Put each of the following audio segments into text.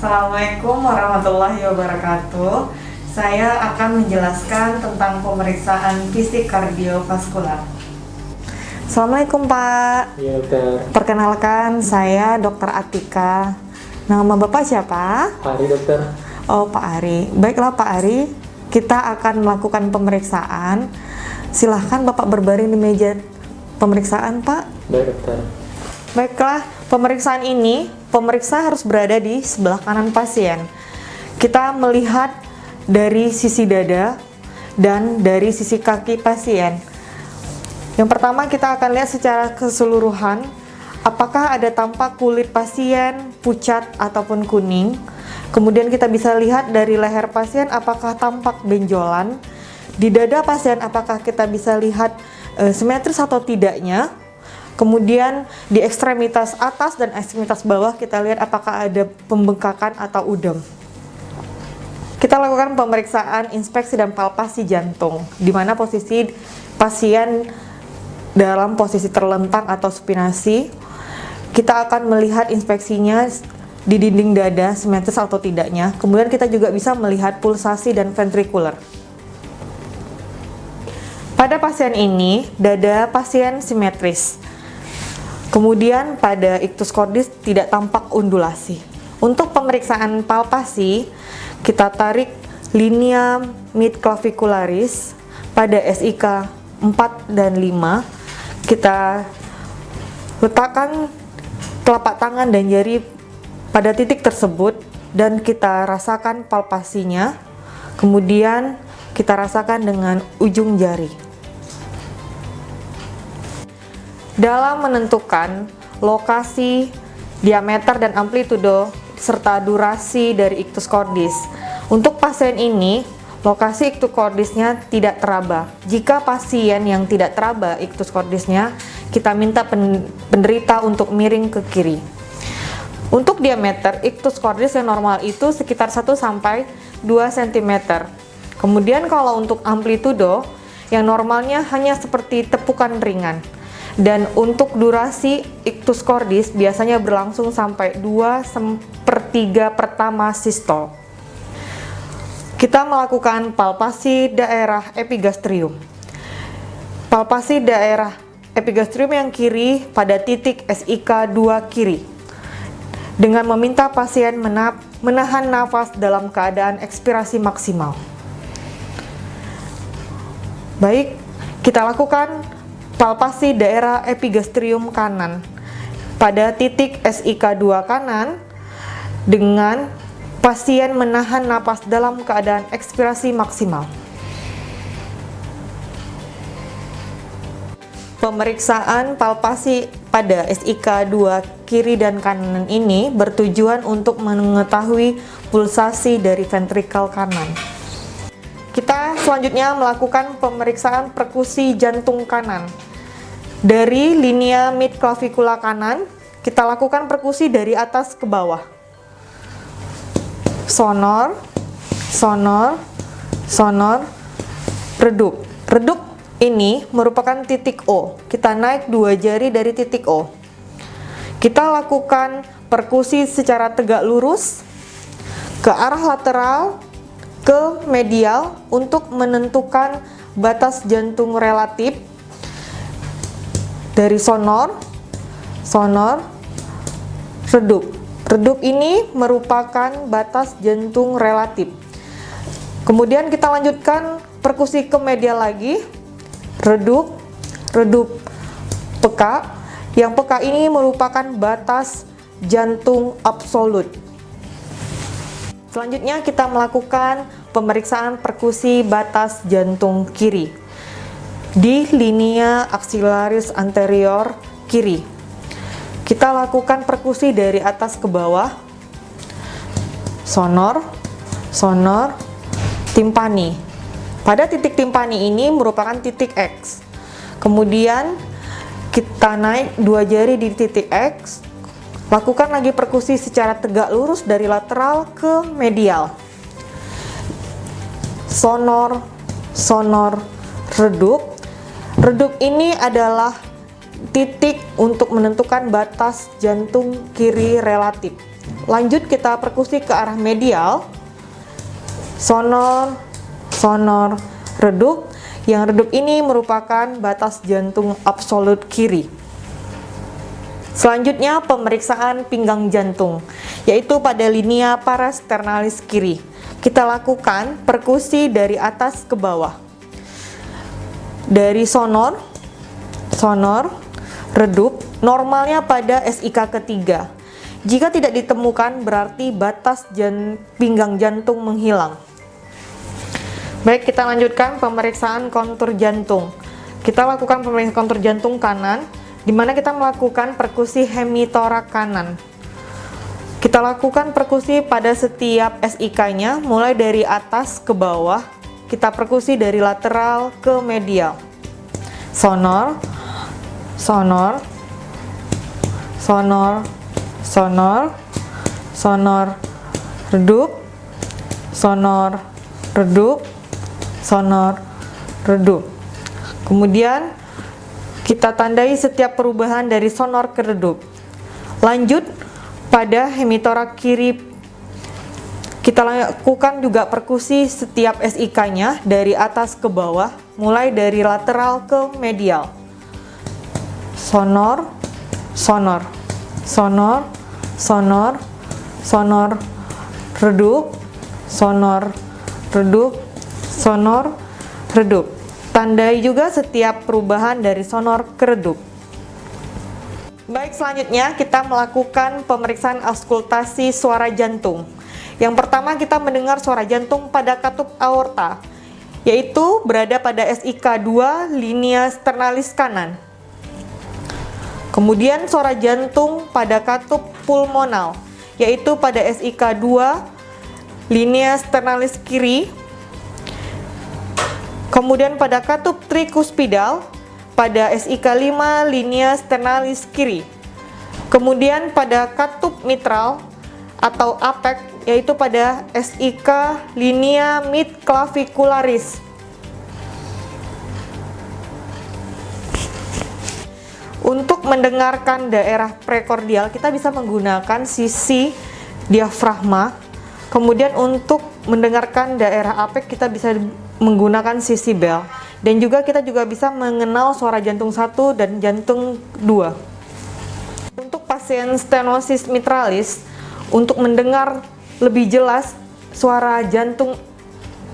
Assalamualaikum warahmatullahi wabarakatuh. Saya akan menjelaskan tentang pemeriksaan fisik kardiovaskular. Assalamualaikum Pak. Iya dokter. Perkenalkan, saya Dr. Atika. Nama Bapak siapa? Pak Ari dokter. Oh, Pak Ari. Baiklah Pak Ari, kita akan melakukan pemeriksaan. Silahkan Bapak berbaring di meja pemeriksaan Pak. Baik dokter. Baiklah, pemeriksaan ini, pemeriksa harus berada di sebelah kanan pasien. Kita melihat dari sisi dada dan dari sisi kaki pasien. Yang pertama kita akan lihat secara keseluruhan, apakah ada tampak kulit pasien pucat ataupun kuning. Kemudian kita bisa lihat dari leher pasien apakah tampak benjolan. Di dada pasien apakah kita bisa lihat simetris atau tidaknya. Kemudian di ekstremitas atas dan ekstremitas bawah kita lihat apakah ada pembengkakan atau udem. Kita lakukan pemeriksaan inspeksi dan palpasi jantung, di mana posisi pasien dalam posisi terlentang atau supinasi. Kita akan melihat inspeksinya di dinding dada simetris atau tidaknya. Kemudian kita juga bisa melihat pulsasi dan ventrikuler. Pada pasien ini, dada pasien simetris. Kemudian pada ictus cordis tidak tampak undulasi. Untuk pemeriksaan palpasi, kita tarik linea midclavicularis pada SIK 4 dan 5. Kita letakkan telapak tangan dan jari pada titik tersebut dan kita rasakan palpasinya. Kemudian kita rasakan dengan ujung jari. Dalam menentukan lokasi, diameter dan amplitudo serta durasi dari ictus cordis. Untuk pasien ini, lokasi ictus cordisnya tidak teraba. Jika pasien yang tidak teraba ictus cordisnya, kita minta penderita untuk miring ke kiri. Untuk diameter ictus cordis yang normal itu sekitar 1 sampai 2 cm. Kemudian kalau untuk amplitudo yang normalnya hanya seperti tepukan ringan. Dan untuk durasi ictus cordis biasanya berlangsung sampai 2/3 pertama sistol. Kita melakukan palpasi daerah epigastrium. Palpasi daerah epigastrium yang kiri pada titik SIK 2 kiri. Dengan meminta pasien menahan nafas dalam keadaan ekspirasi maksimal. Baik, kita lakukan palpasi daerah epigastrium kanan pada titik SIK 2 kanan dengan pasien menahan napas dalam keadaan ekspirasi maksimal. Pemeriksaan palpasi pada SIK 2 kiri dan kanan ini bertujuan untuk mengetahui pulsasi dari ventrikel kanan. Kita selanjutnya melakukan pemeriksaan perkusi jantung kanan. Dari linea midclavicula kanan, kita lakukan perkusi dari atas ke bawah. Sonor, sonor, sonor, redup. Redup ini merupakan titik O. Kita naik 2 jari dari titik O. Kita lakukan perkusi secara tegak lurus ke arah lateral, ke medial untuk menentukan batas jantung relatif. Dari sonor, sonor, redup. Redup ini merupakan batas jantung relatif. Kemudian kita lanjutkan perkusi ke medial lagi. Redup, redup peka. Yang peka ini merupakan batas jantung absolut. Selanjutnya kita melakukan pemeriksaan perkusi batas jantung kiri di linea axillaris anterior kiri. Kita lakukan perkusi dari atas ke bawah. Sonor, sonor, timpani. Pada titik timpani ini merupakan titik X. Kemudian kita naik 2 jari di titik X. Lakukan lagi perkusi secara tegak lurus dari lateral ke medial. Sonor, sonor, redup. Redup ini adalah titik untuk menentukan batas jantung kiri relatif. Lanjut kita perkusi ke arah medial. Sonor, sonor, redup. Yang redup ini merupakan batas jantung absolut kiri. Selanjutnya pemeriksaan pinggang jantung, yaitu pada linea parasternalis kiri. Kita lakukan perkusi dari atas ke bawah. Dari sonor, sonor, redup, normalnya pada SIK ketiga. Jika tidak ditemukan, berarti batas pinggang jantung menghilang. Baik, kita lanjutkan pemeriksaan kontur jantung. Kita lakukan pemeriksaan kontur jantung kanan, di mana kita melakukan perkusi hemitorak kanan. Kita lakukan perkusi pada setiap SIK-nya, mulai dari atas ke bawah. Kita perkusi dari lateral ke medial. Sonor, sonor, sonor, sonor, sonor, redup, sonor, redup, sonor, redup. Kemudian kita tandai setiap perubahan dari sonor ke redup. Lanjut pada hemitorak kiri, kita lakukan juga perkusi setiap SIK-nya dari atas ke bawah, mulai dari lateral ke medial. Sonor, sonor, sonor, sonor, sonor, redup, sonor, redup, sonor, redup. Tandai juga setiap perubahan dari sonor ke redup. Baik, selanjutnya kita melakukan pemeriksaan auskultasi suara jantung. Yang pertama, kita mendengar suara jantung pada katup aorta, yaitu berada pada SIK 2 linea sternalis kanan. Kemudian suara jantung pada katup pulmonal, yaitu pada SIK 2 linea sternalis kiri. Kemudian pada katup trikuspidal pada SIK 5 linea sternalis kiri. Kemudian pada katup mitral atau apek, yaitu pada SIK linea midclavicularis. Untuk mendengarkan daerah prekordial, kita bisa menggunakan sisi diafragma. Kemudian untuk mendengarkan daerah apek, kita bisa menggunakan sisi bel. Dan juga kita juga bisa mengenal suara jantung 1 dan jantung 2. Untuk pasien stenosis mitralis, untuk mendengar lebih jelas suara jantung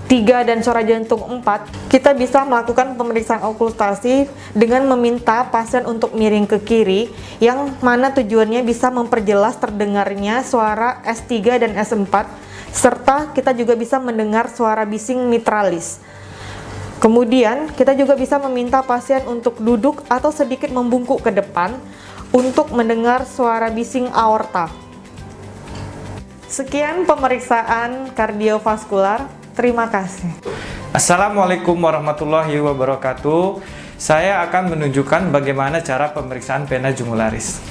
3 dan suara jantung 4, kita bisa melakukan pemeriksaan okultasi dengan meminta pasien untuk miring ke kiri, yang mana tujuannya bisa memperjelas terdengarnya suara S3 dan S4, serta kita juga bisa mendengar suara bising mitralis. Kemudian kita juga bisa meminta pasien untuk duduk atau sedikit membungkuk ke depan untuk mendengar suara bising aorta. Sekian pemeriksaan kardiovaskular. Terima kasih. Assalamualaikum warahmatullahi wabarakatuh. Saya akan menunjukkan bagaimana cara pemeriksaan vena jugularis.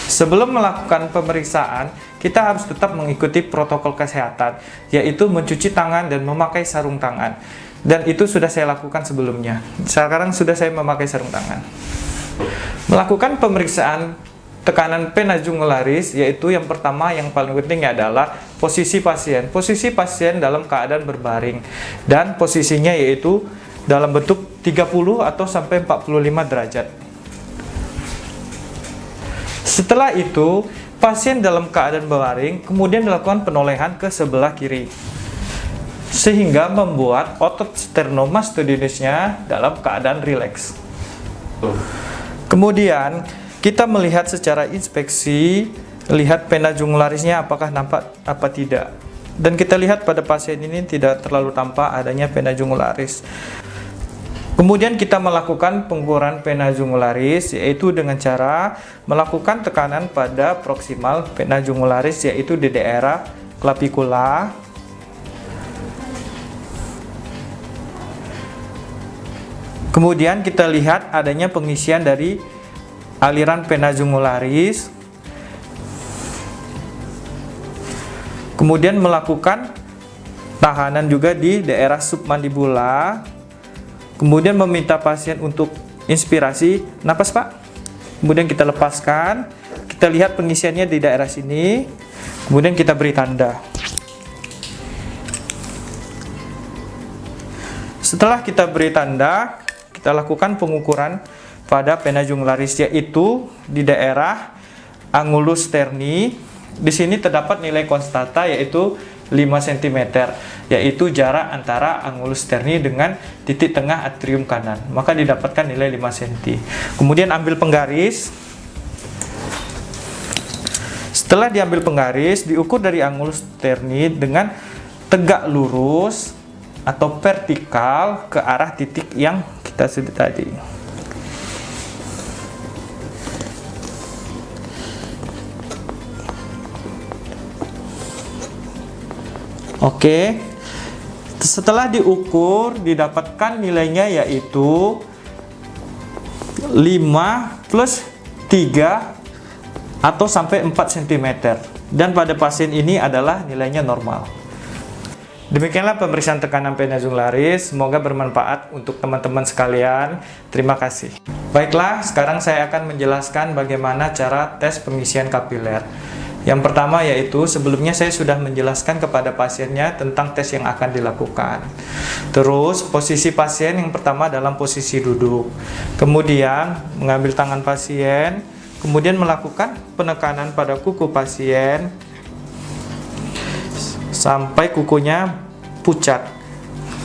Sebelum melakukan pemeriksaan, kita harus tetap mengikuti protokol kesehatan, yaitu mencuci tangan dan memakai sarung tangan. Dan itu sudah saya lakukan sebelumnya. Sekarang sudah saya memakai sarung tangan. Melakukan pemeriksaan tekanan vena jugularis, yaitu yang pertama yang paling penting adalah posisi pasien. Posisi pasien dalam keadaan berbaring, dan posisinya yaitu dalam bentuk 30 atau sampai 45 derajat. Setelah itu, pasien dalam keadaan berbaring kemudian dilakukan penolehan ke sebelah kiri, sehingga membuat otot sternomastoidisnya dalam keadaan rileks. Kemudian kita melihat secara inspeksi, lihat vena jugularisnya apakah nampak apa tidak. Dan kita lihat pada pasien ini tidak terlalu tampak adanya vena jugularis. Kemudian kita melakukan pengukuran vena jugularis, yaitu dengan cara melakukan tekanan pada proksimal vena jugularis, yaitu di daerah clavicula. Kemudian kita lihat adanya pengisian dari aliran vena jugularis. Kemudian melakukan tahanan juga di daerah submandibula. Kemudian meminta pasien untuk inspirasi. Napas, Pak. kemudian kita lepaskan, kita lihat pengisiannya di daerah sini, kemudian kita beri tanda. Setelah kita beri tanda, kita lakukan pengukuran pada pena jungularis, yaitu di daerah angulus sterni. Di sini terdapat nilai konstanta yaitu 5 cm, yaitu jarak antara angulus sterni dengan titik tengah atrium kanan. Maka didapatkan nilai 5 cm. Kemudian ambil penggaris. Setelah diambil penggaris, diukur dari angulus sterni dengan tegak lurus atau vertikal ke arah titik yang kita sebut tadi. Oke. Setelah diukur, didapatkan nilainya yaitu 5 plus 3 atau sampai 4 cm. Dan pada pasien ini adalah nilainya normal. Demikianlah pemeriksaan tekanan pena jungularis, semoga bermanfaat untuk teman-teman sekalian. Terima kasih. Baiklah, sekarang saya akan menjelaskan bagaimana cara tes pengisian kapiler. Yang pertama yaitu, sebelumnya saya sudah menjelaskan kepada pasiennya tentang tes yang akan dilakukan. Terus, posisi pasien yang pertama dalam posisi duduk. Kemudian, mengambil tangan pasien, kemudian melakukan penekanan pada kuku pasien sampai kukunya pucat.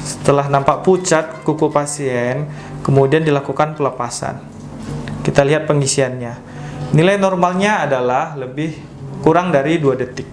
Setelah nampak pucat kuku pasien, kemudian dilakukan pelepasan. Kita lihat pengisiannya. Nilai normalnya adalah kurang dari 2 detik.